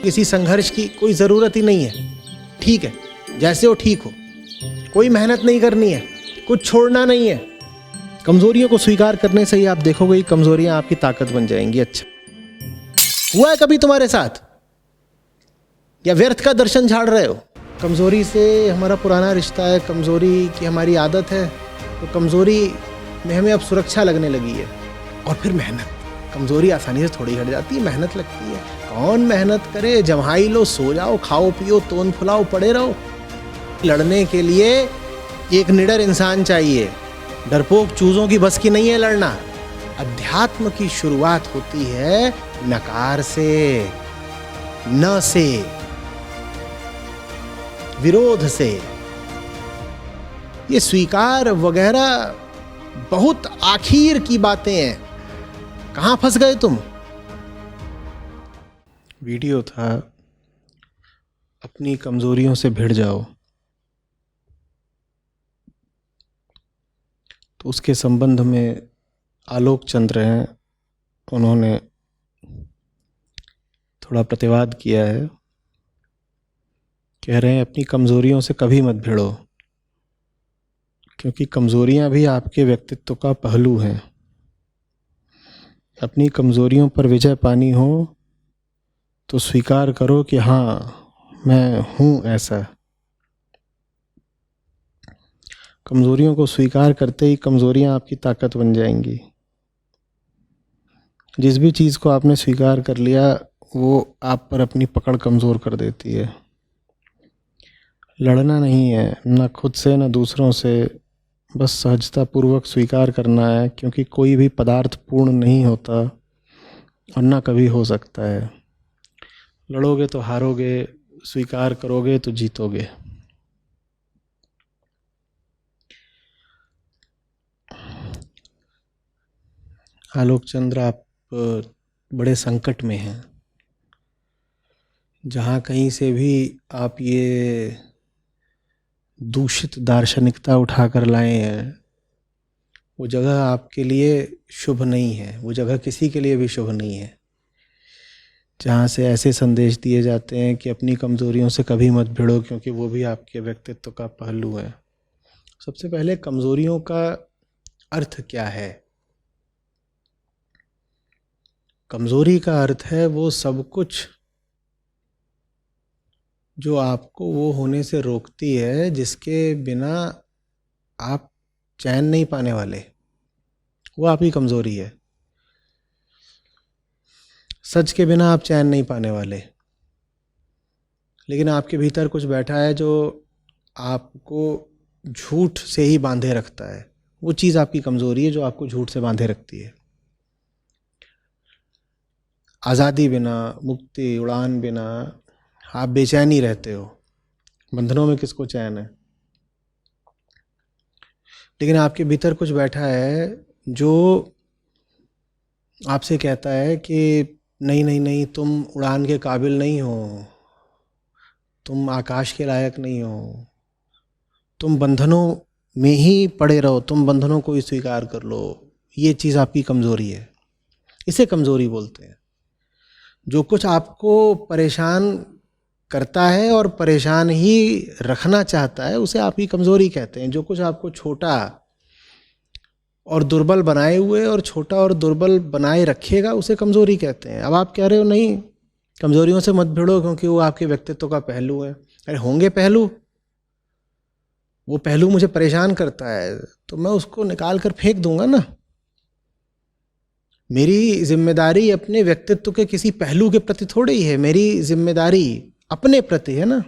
किसी संघर्ष की कोई ज़रूरत ही नहीं है। ठीक है, जैसे हो ठीक हो, कोई मेहनत नहीं करनी है, कुछ छोड़ना नहीं है। कमज़ोरियों को स्वीकार करने से ही आप देखोगे कि कमज़ोरियाँ आपकी ताकत बन जाएंगी। अच्छा, हुआ है कभी तुम्हारे साथ, या व्यर्थ का दर्शन झाड़ रहे हो? कमज़ोरी से हमारा पुराना रिश्ता है, कमज़ोरी की हमारी आदत है, तो कमज़ोरी में हमें अब सुरक्षा लगने लगी है। और फिर मेहनत, कमज़ोरी आसानी से थोड़ी हट जाती है, मेहनत लगती है। कौन मेहनत करे? जम्हाई लो, सो जाओ, खाओ पियो, तोन फुलाओ, पड़े रहो। लड़ने के लिए एक निडर इंसान चाहिए, डरपोक चूजों की बस की नहीं है लड़ना। अध्यात्म की शुरुआत होती है नकार से, न से, विरोध से। ये स्वीकार वगैरह बहुत आखिर की बातें हैं। कहां फंस गए तुम? वीडियो था अपनी कमजोरियों से भिड़ जाओ, तो उसके संबंध में आलोक चंद्र हैं, उन्होंने थोड़ा प्रतिवाद किया है। कह रहे हैं अपनी कमजोरियों से कभी मत भिड़ो, क्योंकि कमजोरियां भी आपके व्यक्तित्व का पहलू हैं। अपनी कमजोरियों पर विजय पानी हो तो स्वीकार करो कि हाँ, मैं हूँ ऐसा। कमजोरियों को स्वीकार करते ही कमजोरियां आपकी ताकत बन जाएंगी। जिस भी चीज़ को आपने स्वीकार कर लिया वो आप पर अपनी पकड़ कमज़ोर कर देती है। लड़ना नहीं है, न खुद से न दूसरों से, बस सहजतापूर्वक स्वीकार करना है, क्योंकि कोई भी पदार्थ पूर्ण नहीं होता और न कभी हो सकता है। लड़ोगे तो हारोगे, स्वीकार करोगे तो जीतोगे। आलोक चंद्र, आप बड़े संकट में हैं। जहाँ कहीं से भी आप ये दूषित दार्शनिकता उठाकर लाए हैं, वो जगह आपके लिए शुभ नहीं है, वो जगह किसी के लिए भी शुभ नहीं है। जहाँ से ऐसे संदेश दिए जाते हैं कि अपनी कमज़ोरियों से कभी मत भिड़ो, क्योंकि वो भी आपके व्यक्तित्व का पहलू है। सबसे पहले कमज़ोरियों का अर्थ क्या है? कमज़ोरी का अर्थ है वो सब कुछ जो आपको वो होने से रोकती है जिसके बिना आप चैन नहीं पाने वाले, वो आपकी कमज़ोरी है। सच के बिना आप चैन नहीं पाने वाले, लेकिन आपके भीतर कुछ बैठा है जो आपको झूठ से ही बांधे रखता है। वो चीज़ आपकी कमज़ोरी है जो आपको झूठ से बांधे रखती है। आज़ादी बिना, मुक्ति, उड़ान बिना आप बेचैनी रहते हो। बंधनों में किसको चैन है? लेकिन आपके भीतर कुछ बैठा है जो आपसे कहता है कि नहीं नहीं नहीं, तुम उड़ान के काबिल नहीं हो, तुम आकाश के लायक नहीं हो, तुम बंधनों में ही पड़े रहो, तुम बंधनों को ही स्वीकार कर लो। ये चीज़ आपकी कमज़ोरी है, इसे कमज़ोरी बोलते हैं। जो कुछ आपको परेशान करता है और परेशान ही रखना चाहता है, उसे आपकी कमज़ोरी कहते हैं। जो कुछ आपको छोटा और दुर्बल बनाए हुए और छोटा और दुर्बल बनाए रखेगा, उसे कमज़ोरी कहते हैं। अब आप कह रहे हो नहीं, कमज़ोरियों से मत भिड़ो क्योंकि वो आपके व्यक्तित्व का पहलू है। अरे होंगे पहलू, वो पहलू मुझे परेशान करता है तो मैं उसको निकाल कर फेंक दूंगा ना। मेरी जिम्मेदारी अपने व्यक्तित्व के किसी पहलू के प्रति थोड़ी है, मेरी जिम्मेदारी अपने प्रति है ना।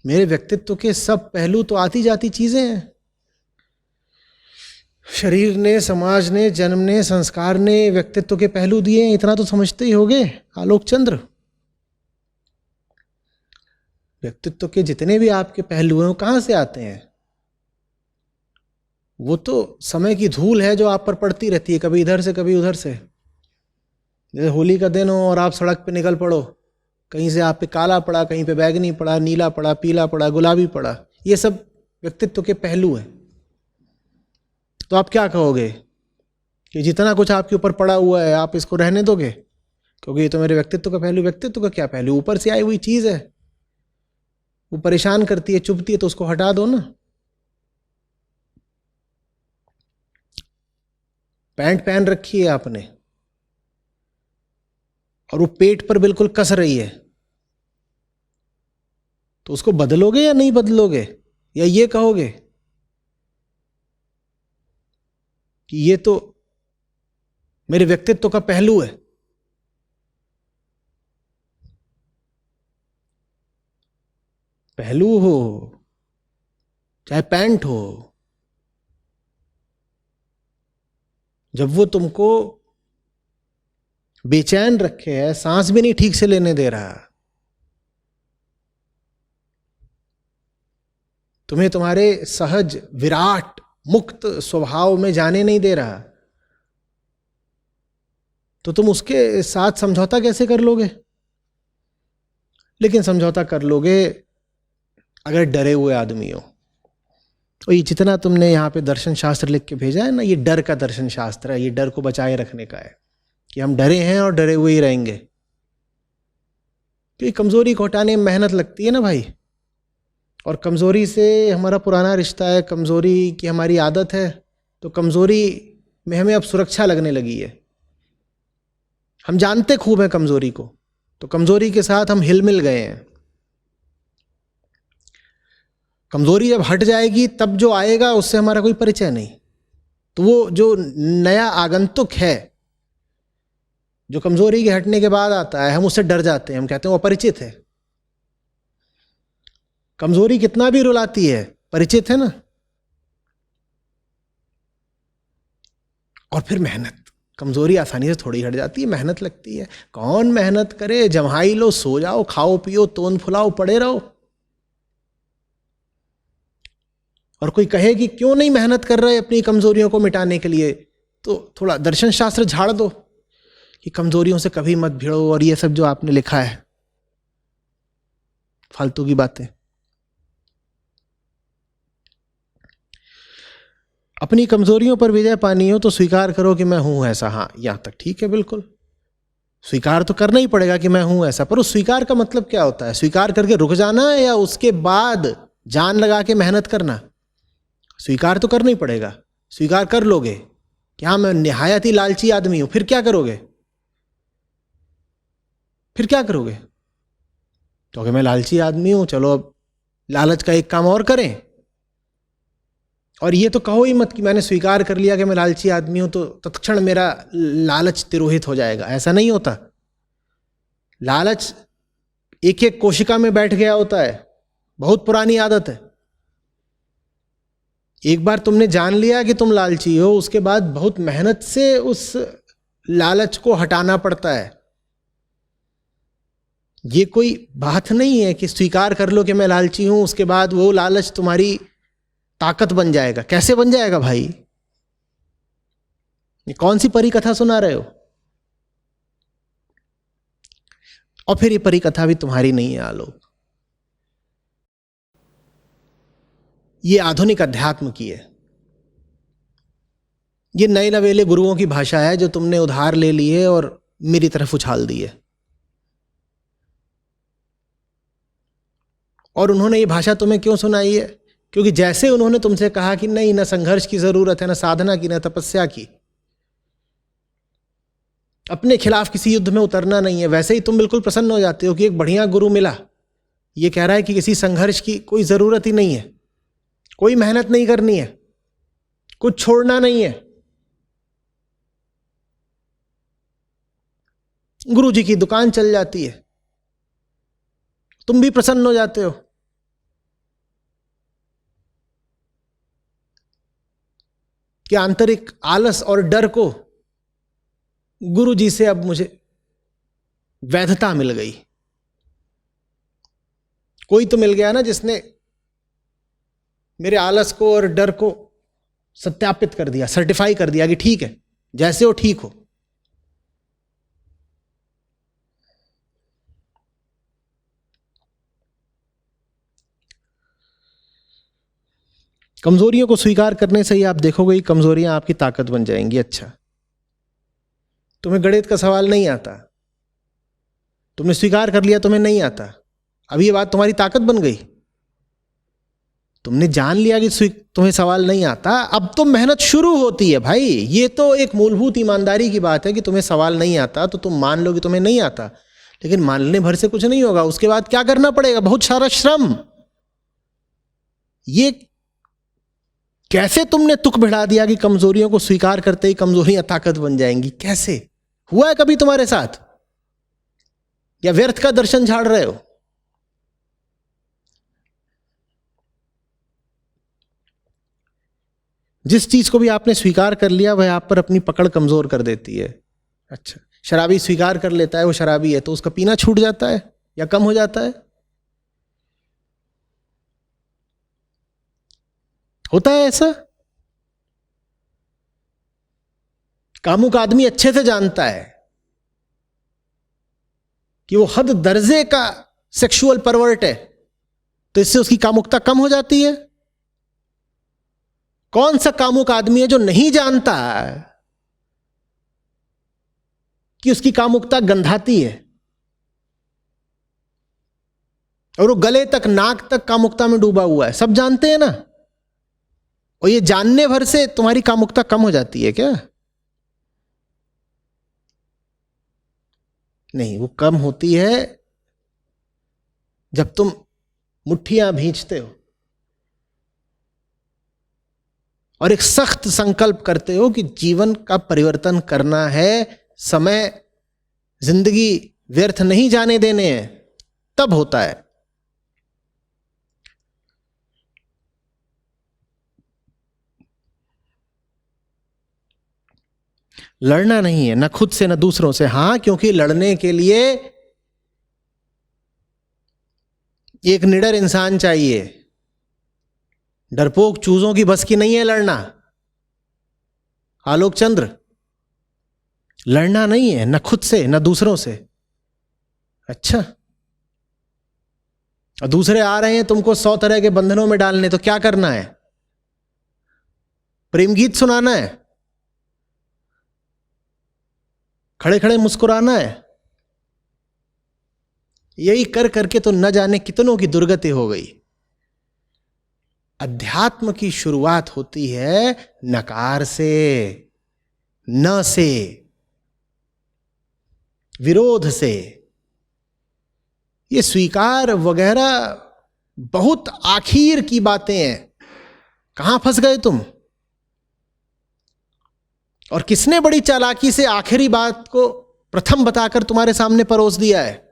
मेरे व्यक्तित्व के सब पहलू तो आती जाती चीज़ें हैं। शरीर ने, समाज ने, जन्म ने, संस्कार ने व्यक्तित्व के पहलू दिए हैं, इतना तो समझते ही होगे आलोक चंद्र। व्यक्तित्व के जितने भी आपके पहलू हैं वो कहाँ से आते हैं? वो तो समय की धूल है जो आप पर पड़ती रहती है, कभी इधर से कभी उधर से। जैसे होली का दिन हो और आप सड़क पे निकल पड़ो, कहीं से आप पे काला पड़ा, कहीं पे बैगनी पड़ा, नीला पड़ा, पीला पड़ा, गुलाबी पड़ा, ये सब व्यक्तित्व के पहलू हैं। तो आप क्या कहोगे कि जितना कुछ आपके ऊपर पड़ा हुआ है आप इसको रहने दोगे? क्योंकि ये तो मेरे व्यक्तित्व का पहलू, व्यक्तित्व का क्या पहलू, ऊपर से आई हुई चीज है, वो परेशान करती है, चुभती है, तो उसको हटा दो ना। पैंट पहन रखी है आपने और वो पेट पर बिल्कुल कस रही है, तो उसको बदलोगे या नहीं बदलोगे, या ये कहोगे कि ये तो मेरे व्यक्तित्व का पहलू है। पहलू हो चाहे पैंट हो, जब वो तुमको बेचैन रखे है, सांस भी नहीं ठीक से लेने दे रहा, तुम्हें तुम्हारे सहज विराट मुक्त स्वभाव में जाने नहीं दे रहा, तो तुम उसके साथ समझौता कैसे कर लोगे? लेकिन समझौता कर लोगे अगर डरे हुए आदमी हो। और ये जितना तुमने यहाँ पे दर्शन शास्त्र लिख के भेजा है ना, ये डर का दर्शन शास्त्र है, ये डर को बचाए रखने का है कि हम डरे हैं और डरे हुए ही रहेंगे। तो ये कमजोरी को हटाने में मेहनत लगती है ना भाई, और कमजोरी से हमारा पुराना रिश्ता है, कमजोरी की हमारी आदत है, तो कमजोरी में हमें अब सुरक्षा लगने लगी है। हम जानते खूब है कमजोरी को, तो कमजोरी के साथ हम हिल मिल गए हैं। कमजोरी जब हट जाएगी तब जो आएगा उससे हमारा कोई परिचय नहीं, तो वो जो नया आगंतुक है जो कमजोरी के हटने के बाद आता है, हम उससे डर जाते हैं, हम कहते हैं वो अपरिचित है। कमजोरी कितना भी रुलाती है, परिचित है ना। और फिर मेहनत, कमजोरी आसानी से थोड़ी हट जाती है, मेहनत लगती है। कौन मेहनत करे, जम्हाई लो, सो जाओ, खाओ पियो, तोन फुलाओ, पड़े रहो। और कोई कहे कि क्यों नहीं मेहनत कर रहे अपनी कमजोरियों को मिटाने के लिए, तो थोड़ा दर्शन शास्त्र झाड़ दो कि कमजोरियों से कभी मत भिड़ो, और ये सब जो आपने लिखा है फालतू की बातें। अपनी कमजोरियों पर विजय पानी हो तो स्वीकार करो कि मैं हूं ऐसा। हाँ, यहां तक ठीक है, बिल्कुल स्वीकार तो करना ही पड़ेगा कि मैं हूं ऐसा। पर उस स्वीकार का मतलब क्या होता है? स्वीकार करके रुक जाना है या उसके बाद जान लगा के मेहनत करना? स्वीकार तो करना ही पड़ेगा। स्वीकार कर लोगे कि हाँ मैं निहायत ही लालची आदमी हूं, फिर क्या करोगे? फिर क्या करोगे? क्योंकि मैं लालची आदमी हूं, चलो अब लालच का एक काम और करें। और ये तो कहो ही मत कि मैंने स्वीकार कर लिया कि मैं लालची आदमी हूं तो तत्क्षण मेरा लालच तिरोहित हो जाएगा। ऐसा नहीं होता। लालच एक एक कोशिका में बैठ गया होता है, बहुत पुरानी आदत है। एक बार तुमने जान लिया कि तुम लालची हो, उसके बाद बहुत मेहनत से उस लालच को हटाना पड़ता है। ये कोई बात नहीं है कि स्वीकार कर लो कि मैं लालची हूं, उसके बाद वो लालच तुम्हारी ताकत बन जाएगा। कैसे बन जाएगा भाई? ये कौन सी परी कथा सुना रहे हो? और फिर ये परी कथा भी तुम्हारी नहीं है आलोक, ये आधुनिक अध्यात्म की है। ये नए नवेले गुरुओं की भाषा है जो तुमने उधार ले ली है और मेरी तरफ उछाल दी है। और उन्होंने ये भाषा तुम्हें क्यों सुनाई है? क्योंकि जैसे उन्होंने तुमसे कहा कि नहीं, न संघर्ष की जरूरत है, न साधना की, न तपस्या की, अपने खिलाफ किसी युद्ध में उतरना नहीं है, वैसे ही तुम बिल्कुल प्रसन्न हो जाते हो कि एक बढ़िया गुरु मिला, ये कह रहा है कि किसी संघर्ष की कोई जरूरत ही नहीं है, कोई मेहनत नहीं करनी है, कुछ छोड़ना नहीं है। गुरु जी की दुकान चल जाती है, तुम भी प्रसन्न हो जाते हो। कि आंतरिक आलस और डर को गुरु जी से अब मुझे वैधता मिल गई। कोई तो मिल गया ना जिसने मेरे आलस को और डर को सत्यापित कर दिया, सर्टिफाई कर दिया कि ठीक है, जैसे हो ठीक हो। कमजोरियों को स्वीकार करने से ही आप देखोगे कि कमजोरियां आपकी ताकत बन जाएंगी। अच्छा, तुम्हें गणित का सवाल नहीं आता, तुमने स्वीकार कर लिया तुम्हें नहीं आता, अब ये बात तुम्हारी ताकत बन गई। तुमने जान लिया कि तुम्हें सवाल नहीं आता, अब तो मेहनत शुरू होती है भाई। ये तो एक मूलभूत ईमानदारी की बात है कि तुम्हें सवाल नहीं आता तो तुम मान लो कि तुम्हें नहीं आता, लेकिन मानने भर से कुछ नहीं होगा। उसके बाद क्या करना पड़ेगा? बहुत सारा श्रम। ये कैसे तुमने तुक बढ़ा दिया कि कमजोरियों को स्वीकार करते ही कमजोरियां ताकत बन जाएंगी? कैसे हुआ है कभी तुम्हारे साथ? या व्यर्थ का दर्शन झाड़ रहे हो? जिस चीज को भी आपने स्वीकार कर लिया वह आप पर अपनी पकड़ कमजोर कर देती है। अच्छा, शराबी स्वीकार कर लेता है वो शराबी है, तो उसका पीना छूट जाता है या कम हो जाता है? होता है ऐसा? कामुक आदमी अच्छे से जानता है कि वो हद दर्जे का सेक्सुअल परवर्ट है, तो इससे उसकी कामुकता कम हो जाती है। कौन सा कामुक आदमी है जो नहीं जानता कि उसकी कामुकता गंधाती है और वो गले तक नाक तक कामुकता में डूबा हुआ है? सब जानते हैं ना। और ये जानने भर से तुम्हारी कामुकता कम हो जाती है क्या? नहीं, वो कम होती है जब तुम मुट्ठियां भींचते हो और एक सख्त संकल्प करते हो कि जीवन का परिवर्तन करना है, समय जिंदगी व्यर्थ नहीं जाने देने हैं, तब होता है। लड़ना नहीं है, ना खुद से ना दूसरों से। हां, क्योंकि लड़ने के लिए एक निडर इंसान चाहिए। डरपोक चूजों की बस की नहीं है लड़ना। आलोक चंद्र, लड़ना नहीं है, ना खुद से ना दूसरों से। अच्छा, और दूसरे आ रहे हैं तुमको 100 तरह के बंधनों में डालने, तो क्या करना है? प्रेम गीत सुनाना है? खड़े खड़े मुस्कुराना है? यही कर करके तो न जाने कितनों की दुर्गति हो गई। अध्यात्म की शुरुआत होती है नकार से, न से, विरोध से। ये स्वीकार वगैरह बहुत आखिर की बातें हैं। कहां फंस गए तुम? और किसने बड़ी चालाकी से आखिरी बात को प्रथम बताकर तुम्हारे सामने परोस दिया है?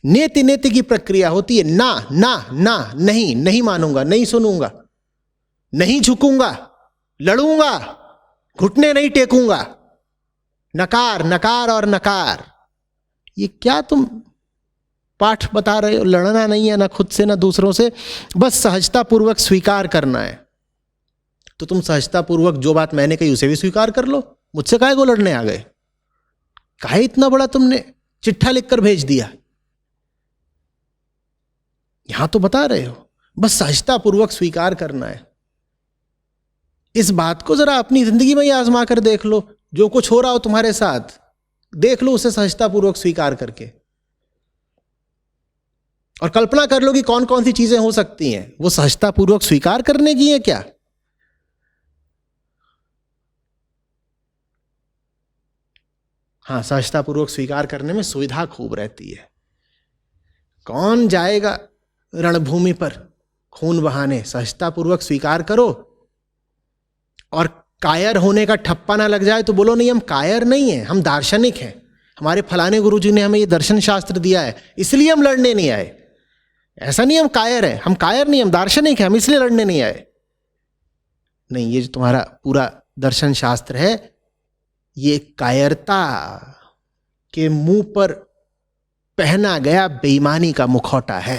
नेति नेति की प्रक्रिया होती है। ना ना ना, नहीं, नहीं मानूंगा, नहीं सुनूंगा, नहीं झुकूंगा, लड़ूंगा, घुटने नहीं टेकूंगा। नकार, नकार और नकार। ये क्या तुम पाठ बता रहे हो? लड़ना नहीं है, ना खुद से ना दूसरों से, बस सहजता पूर्वक स्वीकार करना है। तो तुम सहजता पूर्वक जो बात मैंने कही उसे भी स्वीकार कर लो। मुझसे काहे को लड़ने आ गए? काहे इतना बड़ा तुमने चिट्ठा लिखकर भेज दिया? यहां तो बता रहे हो, बस सहजता पूर्वक स्वीकार करना है। इस बात को जरा अपनी जिंदगी में ही आजमा कर देख लो। जो कुछ हो रहा हो तुम्हारे साथ, देख लो उसे सहजता पूर्वक स्वीकार करके, और कल्पना कर लो कि कौन कौन सी चीजें हो सकती हैं। वो सहजता पूर्वक स्वीकार करने की है क्या? हाँ, सहजता पूर्वक स्वीकार करने में सुविधा खूब रहती है। कौन जाएगा रणभूमि पर खून बहाने? सहजता पूर्वक स्वीकार करो, और कायर होने का ठप्पा ना लग जाए तो बोलो नहीं, हम कायर नहीं हैं, हम दार्शनिक हैं, हमारे फलाने गुरुजी ने हमें ये दर्शन शास्त्र दिया है इसलिए हम लड़ने नहीं आए। ऐसा नहीं हम कायर हैं, हम कायर नहीं, हम दार्शनिक हैं, हम इसलिए लड़ने नहीं आए। नहीं, ये जो तुम्हारा पूरा दर्शन शास्त्र है, ये कायरता के मुंह पर पहना गया बेईमानी का मुखौटा है।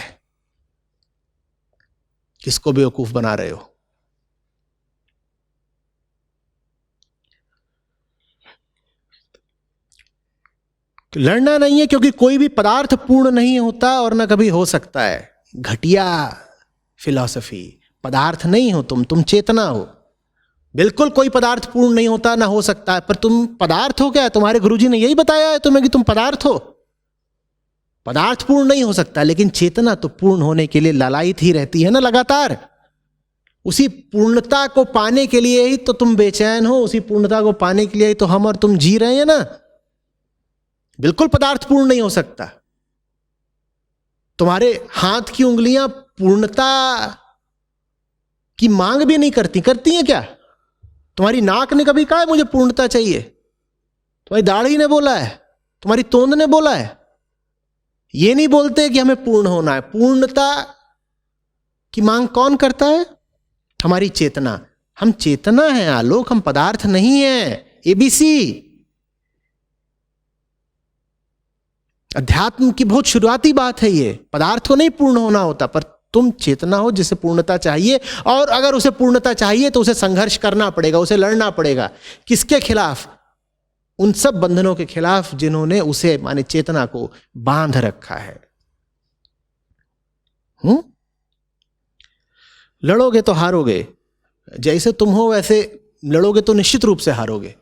किसको बेवकूफ बना रहे हो? लड़ना नहीं है क्योंकि कोई भी पदार्थ पूर्ण नहीं होता और न कभी हो सकता है। घटिया फिलॉसफी। पदार्थ नहीं हो तुम चेतना हो। बिल्कुल कोई पदार्थ पूर्ण नहीं होता, ना हो सकता है। पर तुम पदार्थ हो क्या? तुम्हारे गुरुजी ने यही बताया है तुम्हें कि तुम पदार्थ हो। पदार्थ पूर्ण नहीं हो सकता, लेकिन चेतना तो पूर्ण होने के लिए ललायित ही रहती है ना लगातार। उसी पूर्णता को पाने के लिए ही तो तुम बेचैन हो, उसी पूर्णता को पाने के लिए ही तो हम और तुम जी रहे हैं ना। बिल्कुल पदार्थ पूर्ण नहीं हो सकता। तुम्हारे हाथ की उंगलियां पूर्णता की मांग भी नहीं करती, करती हैं क्या? तुम्हारी नाक ने कभी कहा है मुझे पूर्णता चाहिए? तुम्हारी दाढ़ी ने बोला है? तुम्हारी तोंद ने बोला है? ये नहीं बोलते कि हमें पूर्ण होना है। पूर्णता की मांग कौन करता है? हमारी चेतना। हम चेतना हैं आलोक, हम पदार्थ नहीं हैं। एबीसी अध्यात्म की बहुत शुरुआती बात है ये। पदार्थ को नहीं पूर्ण होना होता, पर तुम चेतना हो जिसे पूर्णता चाहिए, और अगर उसे पूर्णता चाहिए तो उसे संघर्ष करना पड़ेगा, उसे लड़ना पड़ेगा। किसके खिलाफ? उन सब बंधनों के खिलाफ जिन्होंने उसे माने चेतना को बांध रखा है। लड़ोगे तो हारोगे, जैसे तुम हो वैसे लड़ोगे तो निश्चित रूप से हारोगे,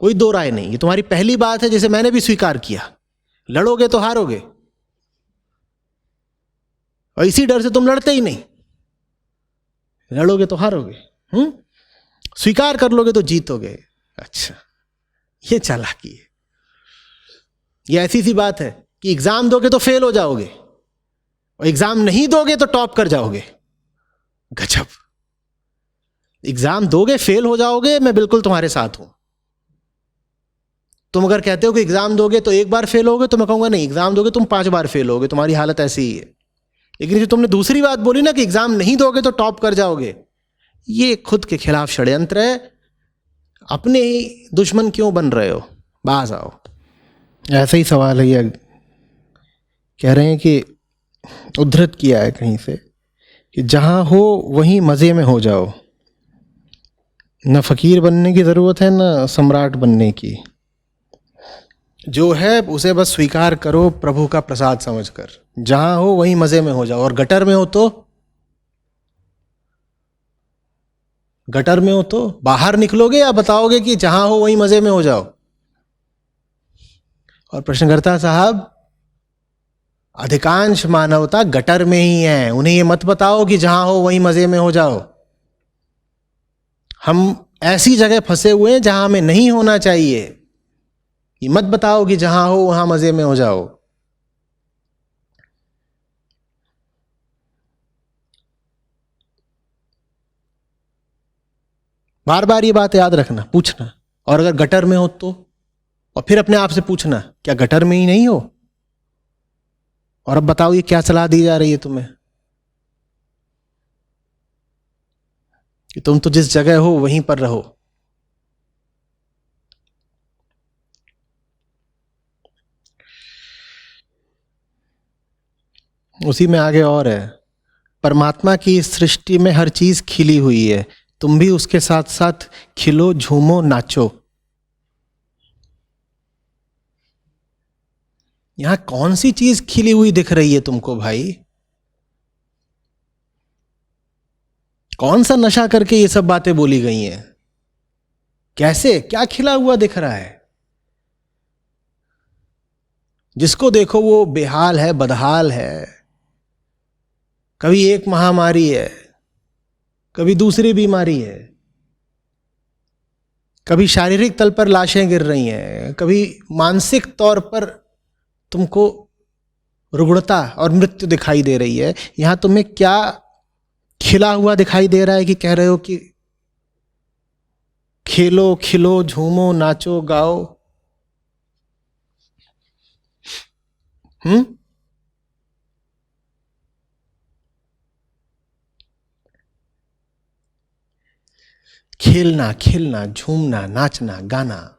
कोई दो राय नहीं। ये तुम्हारी पहली बात है, जैसे मैंने भी स्वीकार किया। लड़ोगे तो हारोगे, और इसी डर से तुम लड़ते ही नहीं। लड़ोगे तो हारोगे, स्वीकार कर लोगे तो जीतोगे। अच्छा, ये चालाकी है। ये ऐसी सी बात है कि एग्जाम दोगे तो फेल हो जाओगे, और एग्जाम नहीं दोगे तो टॉप कर जाओगे। गजब। एग्जाम दोगे फेल हो जाओगे, मैं बिल्कुल तुम्हारे साथ हूं। तुम अगर कहते हो कि एग्जाम दोगे तो एक बार फेल होगे, तो मैं कहूंगा नहीं, एग्जाम दोगे तुम 5 बार फेल होगे, तुम्हारी हालत ऐसी ही है। लेकिन जो तुमने दूसरी बात बोली ना कि एग्जाम नहीं दोगे तो टॉप कर जाओगे, ये खुद के खिलाफ षड्यंत्र है। अपने ही दुश्मन क्यों बन रहे हो? बाज आओ। ऐसा ही सवाल है ये। कह रहे हैं कि उद्धृत किया है कहीं से कि जहां हो वहीं मजे में हो जाओ। न फकीर बनने की जरूरत है, न सम्राट बनने की। जो है उसे बस स्वीकार करो प्रभु का प्रसाद समझकर। जहां हो वहीं मजे में हो जाओ। और गटर में हो तो? गटर में हो तो बाहर निकलोगे या बताओगे कि जहां हो वहीं मजे में हो जाओ? और प्रश्नकर्ता साहब, अधिकांश मानवता गटर में ही है। उन्हें ये मत बताओ कि जहां हो वहीं मजे में हो जाओ। हम ऐसी जगह फंसे हुए हैं जहां हमें नहीं होना चाहिए। ये मत बताओ कि जहां हो वहां मजे में हो जाओ। बार बार ये बात याद रखना, पूछना। और अगर गटर में हो तो, और फिर अपने आप से पूछना, क्या गटर में ही नहीं हो? और अब बताओ ये क्या सलाह दी जा रही है तुम्हें कि तुम तो जिस जगह हो वहीं पर रहो। उसी में आगे और है, परमात्मा की इस सृष्टि में हर चीज खिली हुई है, तुम भी उसके साथ साथ खिलो, झूमो, नाचो। यहां कौन सी चीज खिली हुई दिख रही है तुमको भाई? कौन सा नशा करके ये सब बातें बोली गई हैं? कैसे, क्या खिला हुआ दिख रहा है? जिसको देखो वो बेहाल है, बदहाल है। कभी एक महामारी है, कभी दूसरी बीमारी है, कभी शारीरिक तल पर लाशें गिर रही हैं, कभी मानसिक तौर पर तुमको रुग्णता और मृत्यु दिखाई दे रही है। यहां तुम्हें क्या खिला हुआ दिखाई दे रहा है कि कह रहे हो कि खेलो, खिलो, झूमो, नाचो, गाओ? खेलना, खिलना, झूमना, नाचना, गाना,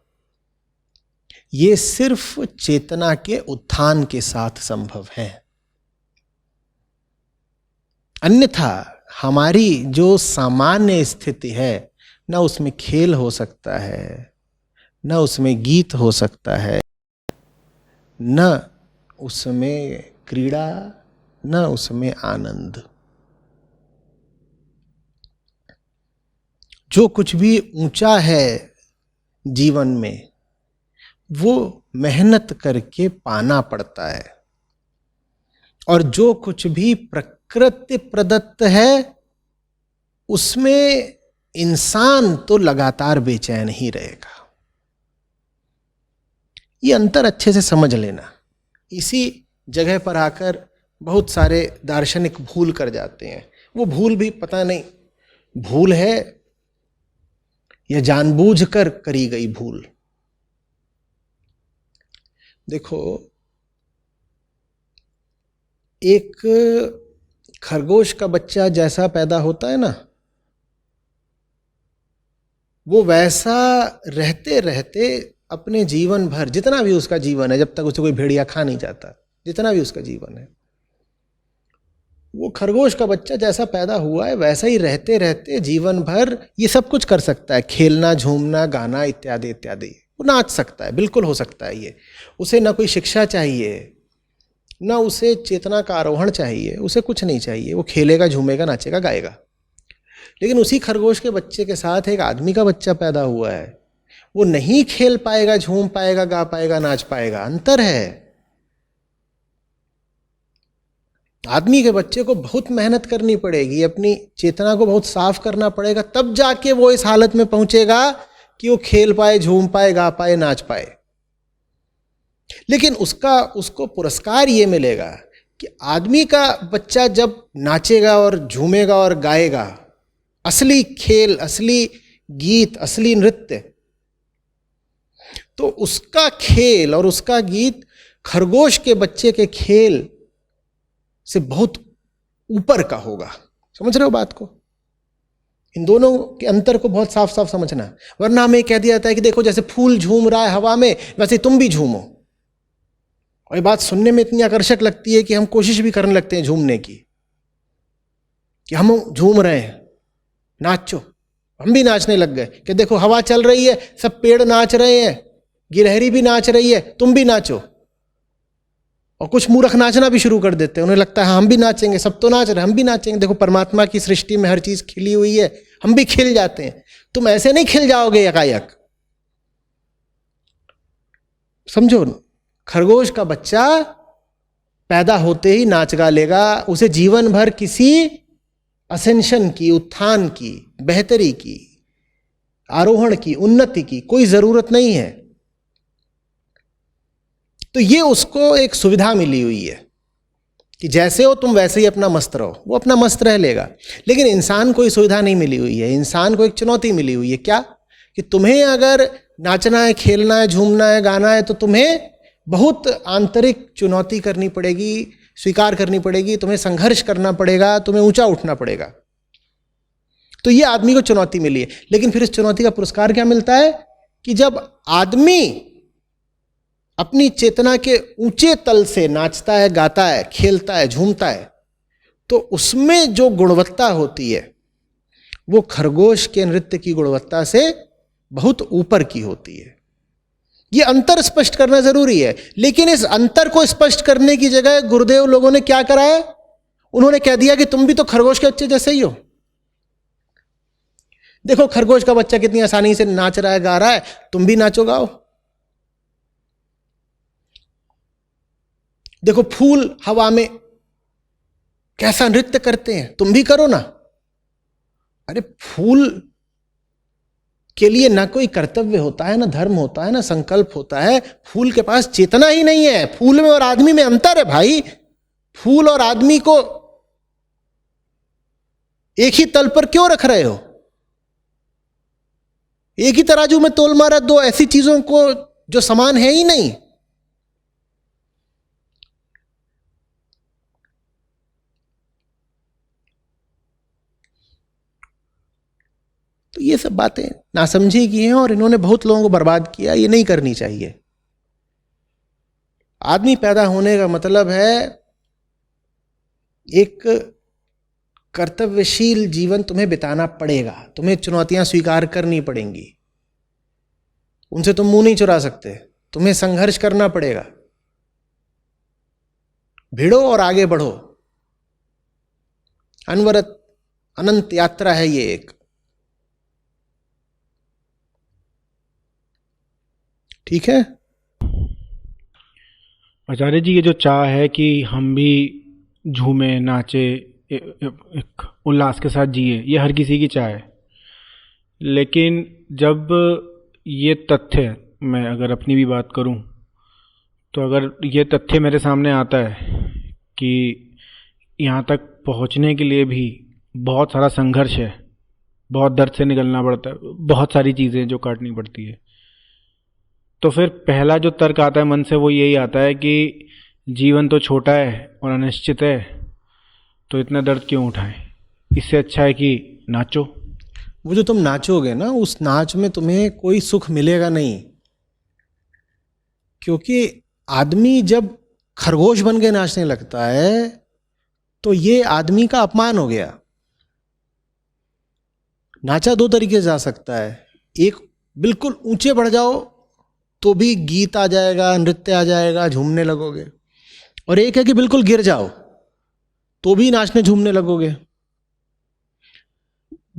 ये सिर्फ चेतना के उत्थान के साथ संभव है। अन्यथा हमारी जो सामान्य स्थिति है, न उसमें खेल हो सकता है, न उसमें गीत हो सकता है, न उसमें क्रीड़ा, न उसमें आनंद। जो कुछ भी ऊंचा है जीवन में वो मेहनत करके पाना पड़ता है, और जो कुछ भी प्रकृति प्रदत्त है उसमें इंसान तो लगातार बेचैन ही रहेगा। ये अंतर अच्छे से समझ लेना। इसी जगह पर आकर बहुत सारे दार्शनिक भूल कर जाते हैं। वो भूल भी पता नहीं भूल है या जानबूझकर करी गई भूल। देखो, एक खरगोश का बच्चा जैसा पैदा होता है ना, वो वैसा रहते रहते अपने जीवन भर, जितना भी उसका जीवन है, जब तक उसे कोई भेड़िया खा नहीं जाता, जितना भी उसका जीवन है, वो खरगोश का बच्चा जैसा पैदा हुआ है वैसा ही रहते रहते जीवन भर ये सब कुछ कर सकता है। खेलना, झूमना, गाना इत्यादि इत्यादि। वो नाच सकता है, बिल्कुल हो सकता है ये। उसे ना कोई शिक्षा चाहिए, ना उसे चेतना का आरोहण चाहिए, उसे कुछ नहीं चाहिए। वो खेलेगा, झूमेगा, नाचेगा, गाएगा। लेकिन उसी खरगोश के बच्चे के साथ एक आदमी का बच्चा पैदा हुआ है। वो नहीं खेल पाएगा, झूम पाएगा, गा पाएगा, नाच पाएगा। अंतर है। आदमी के बच्चे को बहुत मेहनत करनी पड़ेगी, अपनी चेतना को बहुत साफ करना पड़ेगा, तब जाके वो इस हालत में पहुंचेगा कि वो खेल पाए, झूम पाए, गा पाए, नाच पाए। लेकिन उसको पुरस्कार ये मिलेगा कि आदमी का बच्चा जब नाचेगा और झूमेगा और गाएगा, असली खेल, असली गीत, असली नृत्य, तो उसका खेल और उसका गीत खरगोश के बच्चे के खेल से बहुत ऊपर का होगा। समझ रहे हो बात को? इन दोनों के अंतर को बहुत साफ साफ समझना। वरना हमें कह दिया जाता है कि देखो जैसे फूल झूम रहा है हवा में, वैसे तुम भी झूमो। और ये बात सुनने में इतनी आकर्षक लगती है कि हम कोशिश भी करने लगते हैं झूमने की, कि हम झूम रहे हैं, नाचो। हम भी नाचने लग गए कि देखो हवा चल रही है, सब पेड़ नाच रहे हैं, गिलहरी भी नाच रही है, तुम भी नाचो। और कुछ मूर्ख नाचना भी शुरू कर देते हैं। उन्हें लगता है हम भी नाचेंगे, सब तो नाच रहे हैं, हम भी नाचेंगे। देखो परमात्मा की सृष्टि में हर चीज खिली हुई है, हम भी खिल जाते हैं। तुम ऐसे नहीं खिल जाओगे एकाएक। समझो, खरगोश का बच्चा पैदा होते ही नाच गा लेगा। उसे जीवन भर किसी असेंशन की, उत्थान की, बेहतरी की, आरोहण की, उन्नति की कोई जरूरत नहीं है। तो ये उसको एक सुविधा मिली हुई है कि जैसे हो तुम वैसे ही अपना मस्त रहो। वो अपना मस्त रह लेगा। लेकिन इंसान को ये सुविधा नहीं मिली हुई है। इंसान को एक चुनौती मिली हुई है। क्या? कि तुम्हें अगर नाचना है, खेलना है, झूमना है, गाना है, तो तुम्हें बहुत आंतरिक चुनौती करनी पड़ेगी, स्वीकार करनी पड़ेगी, तुम्हें संघर्ष करना पड़ेगा, तुम्हें ऊंचा उठना पड़ेगा। तो ये आदमी को चुनौती मिली है। लेकिन फिर इस चुनौती का पुरस्कार क्या मिलता है? कि जब आदमी अपनी चेतना के ऊंचे तल से नाचता है, गाता है, खेलता है, झूमता है, तो उसमें जो गुणवत्ता होती है वो खरगोश के नृत्य की गुणवत्ता से बहुत ऊपर की होती है। ये अंतर स्पष्ट करना जरूरी है। लेकिन इस अंतर को स्पष्ट करने की जगह गुरुदेव लोगों ने क्या करा है? उन्होंने कह दिया कि तुम भी तो खरगोश के बच्चे जैसे ही हो। देखो खरगोश का बच्चा कितनी आसानी से नाच रहा है, गा रहा है, तुम भी नाचो, गाओ। देखो फूल हवा में कैसा नृत्य करते हैं, तुम भी करो ना। अरे फूल के लिए ना कोई कर्तव्य होता है, ना धर्म होता है, ना संकल्प होता है। फूल के पास चेतना ही नहीं है। फूल में और आदमी में अंतर है भाई। फूल और आदमी को एक ही तल पर क्यों रख रहे हो? एक ही तराजू में तोल मारा दो ऐसी चीजों को जो समान है ही नहीं। तो ये सब बातें नासमझी की हैं और इन्होंने बहुत लोगों को बर्बाद किया। ये नहीं करनी चाहिए। आदमी पैदा होने का मतलब है एक कर्तव्यशील जीवन तुम्हें बिताना पड़ेगा। तुम्हें चुनौतियां स्वीकार करनी पड़ेंगी, उनसे तुम मुंह नहीं चुरा सकते। तुम्हें संघर्ष करना पड़ेगा। भिड़ो और आगे बढ़ो। अनवरत अनंत यात्रा है ये एक। ठीक है। आचार्य जी, ये जो चाह है कि हम भी झूमे नाचे, एक उल्लास के साथ जिए, ये हर किसी की चाह है। लेकिन जब ये तथ्य, मैं अगर अपनी भी बात करूं, तो अगर ये तथ्य मेरे सामने आता है कि यहाँ तक पहुँचने के लिए भी बहुत सारा संघर्ष है, बहुत दर्द से निकलना पड़ता है, बहुत सारी चीज़ें जो काटनी पड़ती है, तो फिर पहला जो तर्क आता है मन से वो यही आता है कि जीवन तो छोटा है और अनिश्चित है, तो इतना दर्द क्यों उठाएं, इससे अच्छा है कि नाचो। वो जो तुम नाचोगे ना, उस नाच में तुम्हें कोई सुख मिलेगा नहीं, क्योंकि आदमी जब खरगोश बन के नाचने लगता है तो ये आदमी का अपमान हो गया। नाचा दो तरीके से जा सकता है, एक बिल्कुल ऊंचे बढ़ जाओ तो भी गीत आ जाएगा, नृत्य आ जाएगा, झूमने लगोगे, और एक है कि बिल्कुल गिर जाओ तो भी नाचने झूमने लगोगे।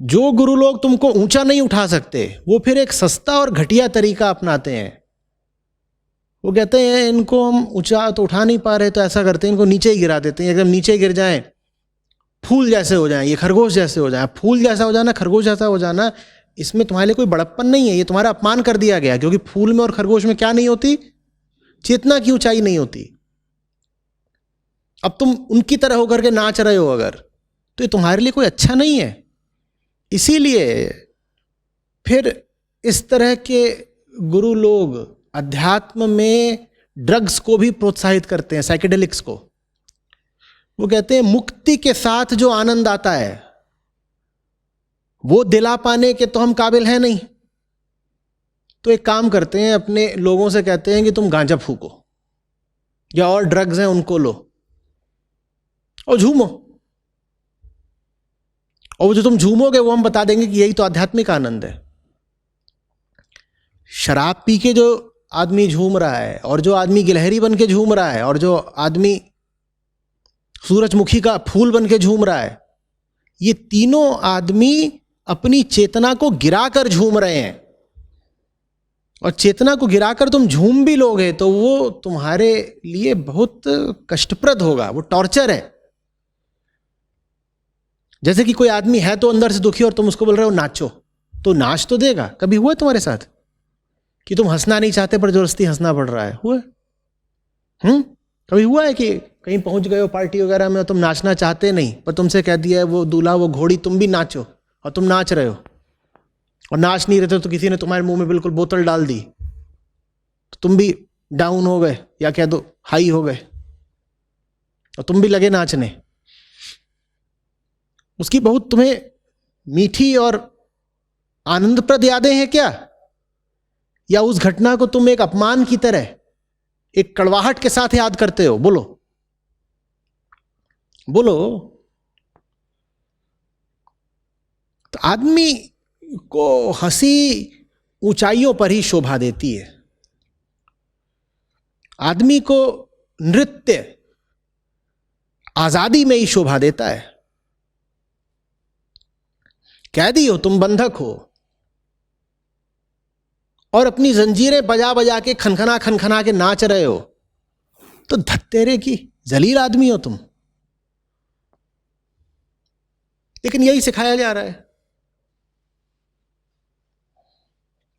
जो गुरु लोग तुमको ऊंचा नहीं उठा सकते वो फिर एक सस्ता और घटिया तरीका अपनाते हैं। वो कहते हैं इनको हम ऊंचा तो उठा नहीं पा रहे तो ऐसा करते हैं इनको नीचे ही गिरा देते हैं, एकदम नीचे गिर जाएं, फूल जैसे हो जाएं, ये खरगोश जैसे हो जाए। फूल जैसा हो जाना, खरगोश जैसा हो जाना, इसमें तुम्हारे लिए कोई बड़प्पन नहीं है, ये तुम्हारा अपमान कर दिया गया, क्योंकि फूल में और खरगोश में क्या नहीं होती? चेतना की ऊंचाई नहीं होती। अब तुम उनकी तरह होकर के नाच रहे हो अगर, तो ये तुम्हारे लिए कोई अच्छा नहीं है। इसीलिए फिर इस तरह के गुरु लोग अध्यात्म में ड्रग्स को भी प्रोत्साहित करते हैं, साइकेडेलिक्स को। वो कहते हैं मुक्ति के साथ जो आनंद आता है वो दिला पाने के तो हम काबिल हैं नहीं, तो एक काम करते हैं, अपने लोगों से कहते हैं कि तुम गांजा फूको या और ड्रग्स हैं उनको लो और झूमो, और वो जो तुम झूमोगे वो हम बता देंगे कि यही तो आध्यात्मिक आनंद है। शराब पी के जो आदमी झूम रहा है, और जो आदमी गिलहरी बन के झूम रहा है, और जो आदमी सूरजमुखी का फूल बन के झूम रहा है, ये तीनों आदमी अपनी चेतना को गिराकर झूम रहे हैं। और चेतना को गिराकर तुम झूम भी लोगे तो वो तुम्हारे लिए बहुत कष्टप्रद होगा, वो टॉर्चर है। जैसे कि कोई आदमी है तो अंदर से दुखी और तुम उसको बोल रहे हो नाचो, तो नाच तो देगा। कभी हुआ है तुम्हारे साथ कि तुम हंसना नहीं चाहते पर जबरदस्ती हंसना पड़ रहा है? हुआ? कभी हुआ है कि कहीं पहुंच गए हो पार्टी वगैरह में, तुम नाचना चाहते नहीं पर तुमसे कह दिया है वो दूल्हा वो घोड़ी तुम भी नाचो, और तुम नाच रहे हो, और नाच नहीं रहे तो किसी ने तुम्हारे मुंह में बिल्कुल बोतल डाल दी तो तुम भी डाउन हो गए, या कह दो हाई हो गए, और तुम भी लगे नाचने। उसकी बहुत तुम्हें मीठी और आनंदप्रद यादें हैं क्या, या उस घटना को तुम एक अपमान की तरह एक कड़वाहट के साथ याद करते हो? बोलो बोलो। तो आदमी को हंसी ऊंचाइयों पर ही शोभा देती है, आदमी को नृत्य आजादी में ही शोभा देता है। कैदी हो तुम, बंधक हो, और अपनी जंजीरें बजा बजा के खनखना खनखना के नाच रहे हो, तो धत्तेरे की जलील आदमी हो तुम। लेकिन यही सिखाया जा रहा है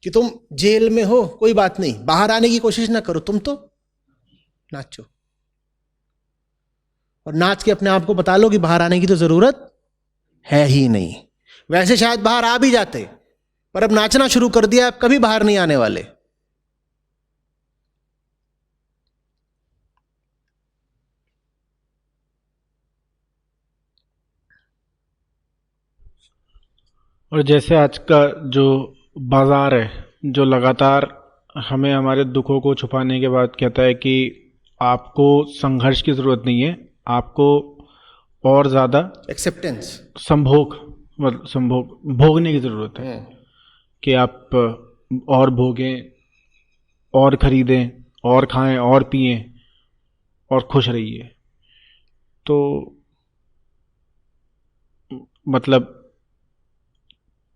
कि तुम जेल में हो, कोई बात नहीं, बाहर आने की कोशिश ना करो, तुम तो नाचो, और नाच के अपने आप को बता लो कि बाहर आने की तो जरूरत है ही नहीं। वैसे शायद बाहर आ भी जाते, पर अब नाचना शुरू कर दिया, अब कभी बाहर नहीं आने वाले। और जैसे आज का जो बाजार है, जो लगातार हमें हमारे दुखों को छुपाने के बाद कहता है कि आपको संघर्ष की ज़रूरत नहीं है, आपको और ज़्यादा एक्सेप्टेंस, संभोग, मतलब संभोग भोगने की ज़रूरत है, कि आप और भोगें, और खरीदें, और खाएं, और पिएं, और खुश रहिए। तो मतलब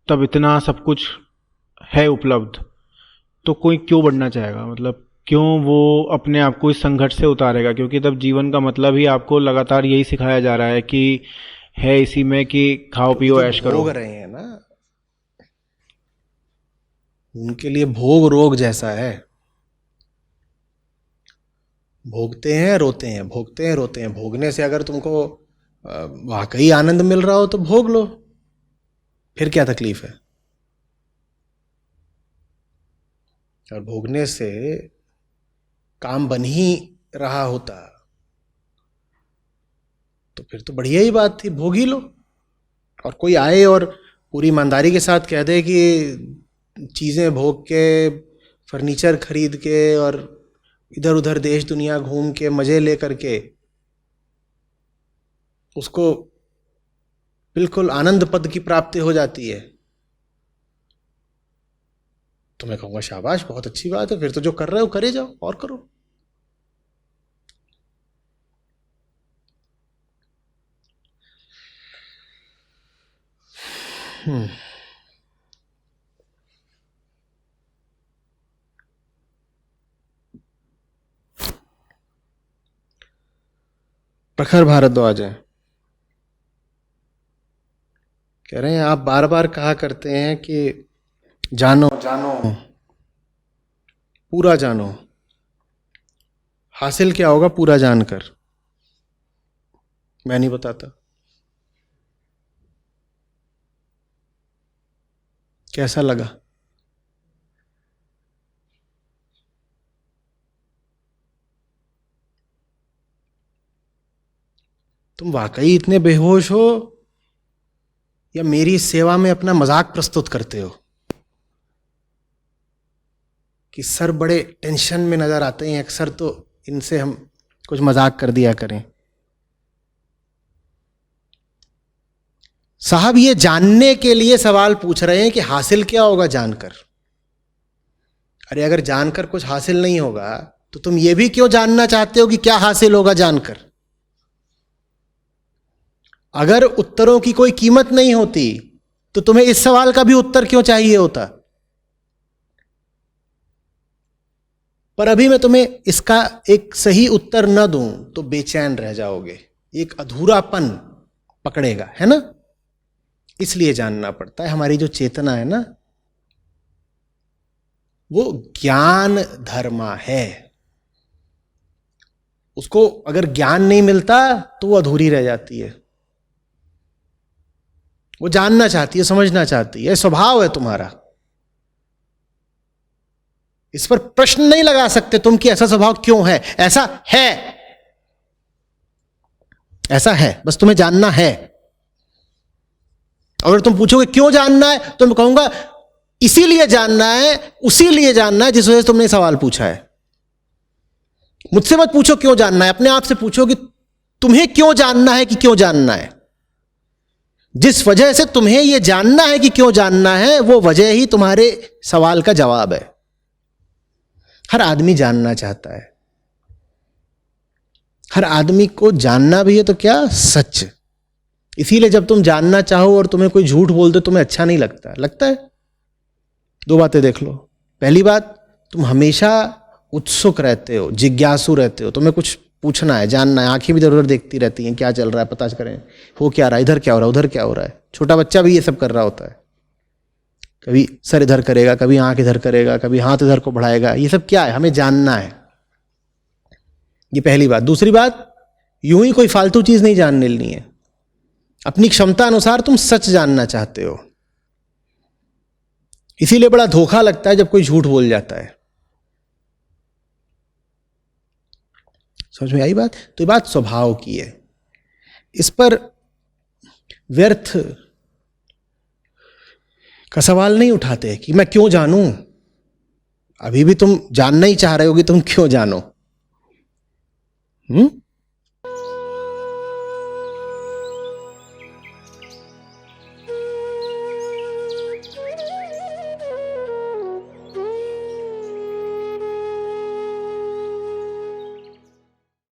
तब इतना सब कुछ है उपलब्ध, तो कोई क्यों बढ़ना चाहेगा? मतलब क्यों वो अपने आप को इस संघर्ष से उतारेगा? क्योंकि तब जीवन का मतलब ही आपको लगातार यही सिखाया जा रहा है कि है इसी में कि खाओ क्योंकि पियो जो ऐश करो। भोग रहे हैं ना, उनके लिए भोग रोग जैसा है। भोगते हैं रोते हैं, भोगते हैं रोते हैं। भोगने से अगर तुमको वाकई आनंद मिल रहा हो तो भोग लो, फिर क्या तकलीफ है। और भोगने से काम बन ही रहा होता तो फिर तो बढ़िया ही बात थी, भोग ही लो। और कोई आए और पूरी ईमानदारी के साथ कह दे कि चीज़ें भोग के, फर्नीचर खरीद के और इधर उधर देश दुनिया घूम के मज़े ले करके उसको बिल्कुल आनंद पद की प्राप्ति हो जाती है, तो मैं कहूँगा शाबाश, बहुत अच्छी बात है। फिर तो जो कर रहे हो करे जाओ और करो। प्रखर भारद्वाज है, कह रहे हैं आप बार बार कहा करते हैं कि जानो जानो, पूरा जानो। हासिल क्या होगा पूरा जानकर? मैं नहीं बताता। कैसा लगा? तुम वाकई इतने बेहोश हो या मेरी सेवा में अपना मजाक प्रस्तुत करते हो? कि सर बड़े टेंशन में नजर आते हैं अक्सर, तो इनसे हम कुछ मजाक कर दिया करें। साहब ये जानने के लिए सवाल पूछ रहे हैं कि हासिल क्या होगा जानकर। अरे अगर जानकर कुछ हासिल नहीं होगा तो तुम ये भी क्यों जानना चाहते हो कि क्या हासिल होगा जानकर? अगर उत्तरों की कोई कीमत नहीं होती तो तुम्हें इस सवाल का भी उत्तर क्यों चाहिए होता? पर अभी मैं तुम्हें इसका एक सही उत्तर न दूं तो बेचैन रह जाओगे, एक अधूरापन पकड़ेगा, है ना? इसलिए जानना पड़ता है। हमारी जो चेतना है ना, वो ज्ञान धर्मा है। उसको अगर ज्ञान नहीं मिलता तो वो अधूरी रह जाती है। वो जानना चाहती है, समझना चाहती है, स्वभाव है तुम्हारा। इस पर प्रश्न नहीं लगा सकते तुम कि ऐसा स्वभाव क्यों है। ऐसा है, ऐसा है, बस तुम्हें जानना है। अगर तुम पूछोगे क्यों जानना है तो मैं कहूंगा इसीलिए जानना है, उसी लिए जानना है जिस वजह से तुमने सवाल पूछा है। मुझसे मत पूछो क्यों जानना है, अपने आप से पूछो कि तुम्हें क्यों जानना है, कि क्यों जानना है। जिस वजह से तुम्हें यह जानना है कि क्यों जानना है, वो वजह ही तुम्हारे सवाल का जवाब है। हर आदमी जानना चाहता है, हर आदमी को जानना भी है, तो क्या सच। इसीलिए जब तुम जानना चाहो और तुम्हें कोई झूठ बोल दे तुम्हें अच्छा नहीं लगता। लगता है? दो बातें देख लो। पहली बात, तुम हमेशा उत्सुक रहते हो, जिज्ञासु रहते हो, तुम्हें कुछ पूछना है, जानना है। आंखें भी इधर उधर देखती रहती हैं, क्या चल रहा है, पता करें हो क्या रहा है, इधर क्या हो रहा है, उधर क्या हो रहा है। छोटा बच्चा भी ये सब कर रहा होता है। कभी सर इधर करेगा, कभी आंख इधर करेगा, कभी हाथ इधर को बढ़ाएगा। ये सब क्या है? हमें जानना है। ये पहली बात। दूसरी बात, यूं ही कोई फालतू चीज नहीं जानने लेनी है। अपनी क्षमता अनुसार तुम सच जानना चाहते हो। इसीलिए बड़ा धोखा लगता है जब कोई झूठ बोल जाता है। समझ में आई बात? तो ये बात स्वभाव की है। इस पर व्यर्थ का सवाल नहीं उठाते कि मैं क्यों जानूं। अभी भी तुम जानना ही चाह रहे हो कि तुम क्यों जानो।